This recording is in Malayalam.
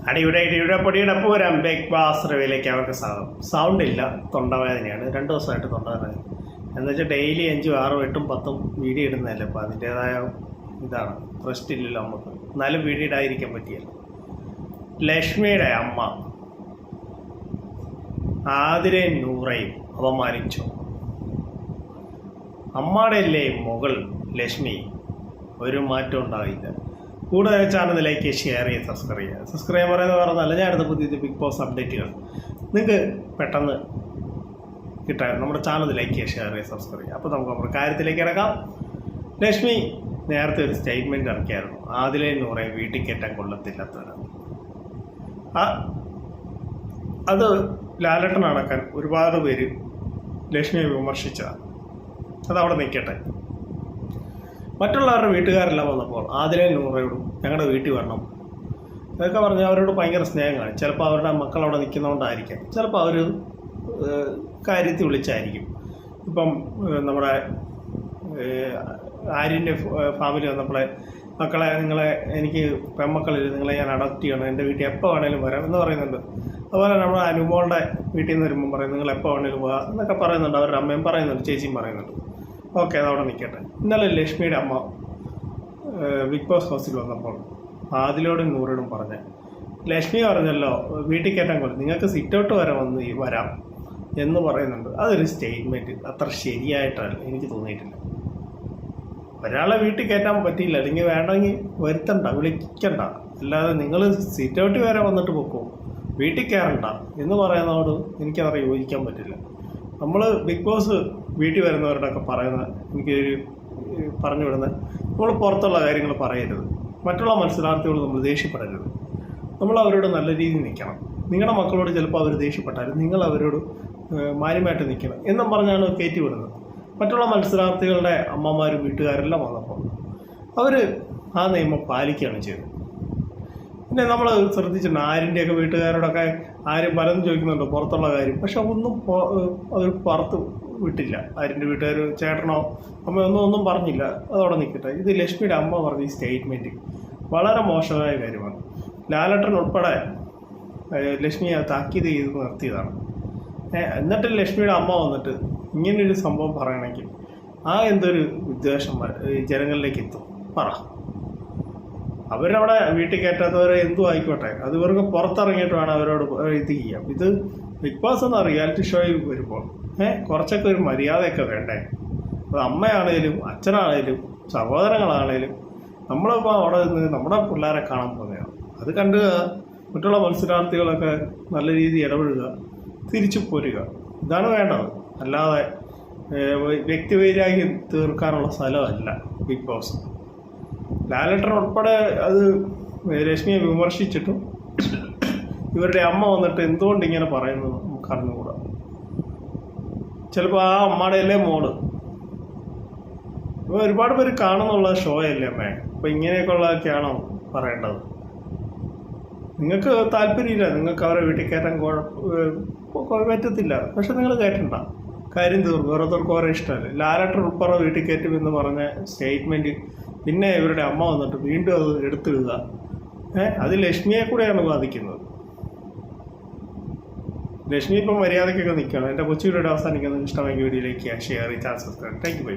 അടിയുടെ പൊടിയുടെ പൂരം ബിഗ് ബാസ് റിവ്യൂയിലേക്ക് അവർക്ക് സൗണ്ട് ഇല്ല, തൊണ്ടവേദനയാണ്. 2 ദിവസമായിട്ട് തൊണ്ടവേദന. എന്ന് വെച്ചാൽ ഡെയിലി 5, 6, 8, 10 വീഡിയോ ഇടുന്നതല്ലേ. അപ്പോൾ അതിൻ്റേതായ ഇതാണ്, റെസ്റ്റ് ഇല്ലല്ലോ നമുക്ക്. എന്നാലും വീഡിയോ ഇടാതിരിക്കാൻ പറ്റിയല്ലോ. ലക്ഷ്മിയുടെ അമ്മ ആതിരയും നൂറയും അപമാനിച്ചു. അമ്മയുടെ അല്ലേ മകൾ ലക്ഷ്മി, ഒരു മാറ്റം ഉണ്ടാവില്ല. കൂടുതൽ ചാനൽ ലൈക്ക്, ഷെയർ ചെയ്യുക, സബ്സ്ക്രൈബ് പറയുന്നത് പറഞ്ഞല്ല. ഞാൻ അടുത്ത പുതിയ ബിഗ് ബോസ് അപ്ഡേറ്റുകൾ നിങ്ങൾക്ക് പെട്ടെന്ന് കിട്ടാൻ നമ്മുടെ ചാനൽ ലൈക്ക് ചെയ്യുക, ഷെയർ ചെയ്യുക, സബ്സ്ക്രൈബ് ചെയ്യുക. അപ്പോൾ നമുക്ക് നമ്മുടെ കാര്യത്തിലേക്ക് ഇറക്കാം. ലക്ഷ്മി നേരത്തെ ഒരു സ്റ്റേറ്റ്മെൻറ്റ് ഇറക്കിയായിരുന്നു, ആദിലെ നൂറെ വീട്ടിൽ കയറ്റാൻ കൊള്ളത്തില്ലാത്തവരാണ്. അത് ലാലേട്ടൻ അടക്കാൻ ഒരുപാട് പേര് ലക്ഷ്മിയെ വിമർശിച്ചതാണ്. അതവിടെ നിൽക്കട്ടെ. മറ്റുള്ളവരുടെ വീട്ടുകാരെല്ലാം വന്നപ്പോൾ ആദിലെ നൂറയോടും ഞങ്ങളുടെ വീട്ടിൽ വരണം ഇതൊക്കെ പറഞ്ഞ് അവരോട് ഭയങ്കര സ്നേഹം കാണും. ചിലപ്പോൾ അവരുടെ മക്കൾ അവിടെ നിൽക്കുന്നതുകൊണ്ടായിരിക്കാം, ചിലപ്പോൾ അവർ കാര്യത്തിൽ വിളിച്ചായിരിക്കും. ഇപ്പം നമ്മുടെ ആര്യൻ്റെ ഫാമിലി വന്നപ്പോഴേ മക്കളെ എനിക്ക് പെൺമക്കളിൽ നിങ്ങളെ ഞാൻ അഡോപ്റ്റ് ചെയ്യണം, എൻ്റെ വീട്ടിൽ എപ്പോൾ വേണേലും വരാം എന്ന് പറയുന്നുണ്ട്. അതുപോലെ നമ്മുടെ അനുമോളുടെ വീട്ടിൽ നിന്ന് വരുമ്പോൾ പറയും നിങ്ങൾ എപ്പോൾ വേണേലും പോകാം എന്നൊക്കെ പറയുന്നുണ്ട്. അവരുടെ അമ്മയും പറയുന്നുണ്ട്, ചേച്ചിയും പറയുന്നുണ്ട്. ഓക്കെ, അതവിടെ നിൽക്കട്ടെ. ഇന്നലെ ലക്ഷ്മിയുടെ അമ്മ ബിഗ് ബോസ് ഹൗസിൽ വന്നപ്പോൾ ആദിലോടും നൂറോടും പറഞ്ഞ്, ലക്ഷ്മി പറഞ്ഞല്ലോ വീട്ടിൽ കയറ്റാൻ കൊള്ളു, നിങ്ങൾക്ക് സിറ്റൗട്ട് വരെ വരാം എന്ന് പറയുന്നുണ്ട്. അതൊരു സ്റ്റേറ്റ്മെൻറ്റ് അത്ര ശരിയായിട്ടല്ല എനിക്ക് തോന്നിയിട്ടില്ല. ഒരാളെ വീട്ടിൽ കയറ്റാൻ പറ്റിയില്ല, അല്ലെങ്കിൽ വേണമെങ്കിൽ വരുത്തണ്ട, വിളിക്കണ്ട. അല്ലാതെ നിങ്ങൾ സിറ്റൗട്ട് വരെ വന്നിട്ട് പൊക്കോ, വീട്ടിൽ കയറണ്ട എന്ന് പറയുന്നതോട് എനിക്കത്ര യോജിക്കാൻ പറ്റില്ല. നമ്മൾ ബിഗ് ബോസ് വീട്ടിൽ വരുന്നവരോടൊക്കെ പറയുന്ന എനിക്കൊരു പറഞ്ഞു വിടുന്നത്, നമ്മൾ പുറത്തുള്ള കാര്യങ്ങൾ പറയരുത്. മറ്റുള്ള മത്സരാർത്ഥികളോട് നമ്മൾ ദേഷ്യപ്പെടരുത്. നമ്മൾ അവരോട് നല്ല രീതിയിൽ നിൽക്കണം. നിങ്ങളുടെ മക്കളോട് ചിലപ്പോൾ അവർ ദേഷ്യപ്പെട്ടാലും നിങ്ങൾ അവരോട് മാന്യമായിട്ട് നിൽക്കണം എന്നും പറഞ്ഞാണ് കയറ്റി വിടുന്നത്. മറ്റുള്ള മത്സരാർത്ഥികളുടെ അമ്മമാരും വീട്ടുകാരെല്ലാം വന്നപ്പോൾ അവർ ആ നിയമം പാലിക്കുകയാണ് ചെയ്തത്. പിന്നെ നമ്മൾ ശ്രദ്ധിച്ചിട്ടുണ്ട്, ആര്യൻ്റെയൊക്കെ വീട്ടുകാരോടൊക്കെ ആരും പലതും ചോദിക്കുന്നുണ്ട് പുറത്തുള്ള കാര്യം, പക്ഷെ ഒന്നും അവർ പുറത്ത് വിട്ടില്ല. ആര്യൻ്റെ വീട്ടുകാർ ചേട്ടനോ അമ്മയൊന്നും ഒന്നും പറഞ്ഞില്ല, അതവിടെ നിൽക്കട്ടെ. ഇത് ലക്ഷ്മിയുടെ അമ്മ പറഞ്ഞ ഈ സ്റ്റേറ്റ്മെൻറ്റ് വളരെ മോശമായ കാര്യമാണ്. ലാലേട്ടൻ ഉൾപ്പെടെ ലക്ഷ്മിയെ താക്കീത് ചെയ്ത് നിർത്തിയതാണ്. എന്നിട്ട് ലക്ഷ്മിയുടെ അമ്മ വന്നിട്ട് ഇങ്ങനൊരു സംഭവം പറയണമെങ്കിൽ എന്തൊരു ഉദ്ദേശം ജനങ്ങളിലേക്ക് എത്തും പറ. അവരവിടെ വീട്ടിൽ കയറ്റാത്തവരെ എന്തും ആയിക്കോട്ടെ, അത് ഇവർക്ക് പുറത്തിറങ്ങിയിട്ട് വേണം അവരോട് ഇത് ചെയ്യാം. ഇത് ബിഗ് ബോസ് എന്ന റിയാലിറ്റി ഷോയിൽ വരുമ്പോൾ കുറച്ചൊക്കെ ഒരു മര്യാദയൊക്കെ വേണ്ടേ? അത് അമ്മയാണേലും അച്ഛനാണേലും സഹോദരങ്ങളാണേലും നമ്മളിപ്പോൾ അവിടെ നിന്ന് നമ്മുടെ പിള്ളേരെ കാണാൻ പോകുന്നതാണ്. അത് കണ്ട് മറ്റുള്ള മത്സരാർത്ഥികളൊക്കെ നല്ല രീതിയിൽ ഇടപെടുക, തിരിച്ചു പോരുക, ഇതാണ് വേണ്ടത്. അല്ലാതെ വ്യക്തിവൈരാഗ്യം തീർക്കാനുള്ള സ്ഥലമല്ല ബിഗ് ബോസ്. ലാലേട്ടൻ ഉൾപ്പെടെ അത് രശ്മിയെ വിമർശിച്ചിട്ടും ഇവരുടെ അമ്മ വന്നിട്ട് എന്തുകൊണ്ട് ഇങ്ങനെ പറയുന്നത് നമുക്ക് അറിഞ്ഞുകൂടാ. ചിലപ്പോൾ ആ അമ്മയുടെ അല്ലേ മോള്. ഒരുപാട് പേര് കാണുന്നുള്ള ഷോ അല്ലേ അമ്മേ, അപ്പോൾ ഇങ്ങനെയൊക്കെ ഉള്ളതൊക്കെയാണോ പറയേണ്ടത്? നിങ്ങൾക്ക് താല്പര്യമില്ല, നിങ്ങൾക്ക് അവരെ വീട്ടിൽ കയറ്റാൻ പറ്റത്തില്ല, പക്ഷെ നിങ്ങൾ കയറ്റണ്ട, കാര്യം തീർന്നു. ഓരോരുത്തർക്ക് ഓരോ ഇഷ്ടമല്ലേ. ലാലേട്ടൻ ഉൾപ്പെടെ വീട്ടിൽ കയറ്റും എന്ന് പറഞ്ഞ സ്റ്റേറ്റ്മെൻറ്റ് പിന്നെ ഇവരുടെ അമ്മ വന്നിട്ട് വീണ്ടും അത് എടുത്തിടുക, അത് ലക്ഷ്മിയെ കൂടെയാണ് ബാധിക്കുന്നത്. ലക്ഷ്മി ഇപ്പം മര്യാദയ്ക്കൊക്കെ നിൽക്കണം. എൻ്റെ കൊച്ചു വീഡിയോ അവസാനിക്കുന്നത് ഇഷ്ടമെങ്കിൽ വീഡിയോയിലേക്ക് ഷെയർ ചെയ്ത് സബ്സ്ക്രൈബ്. Thank you.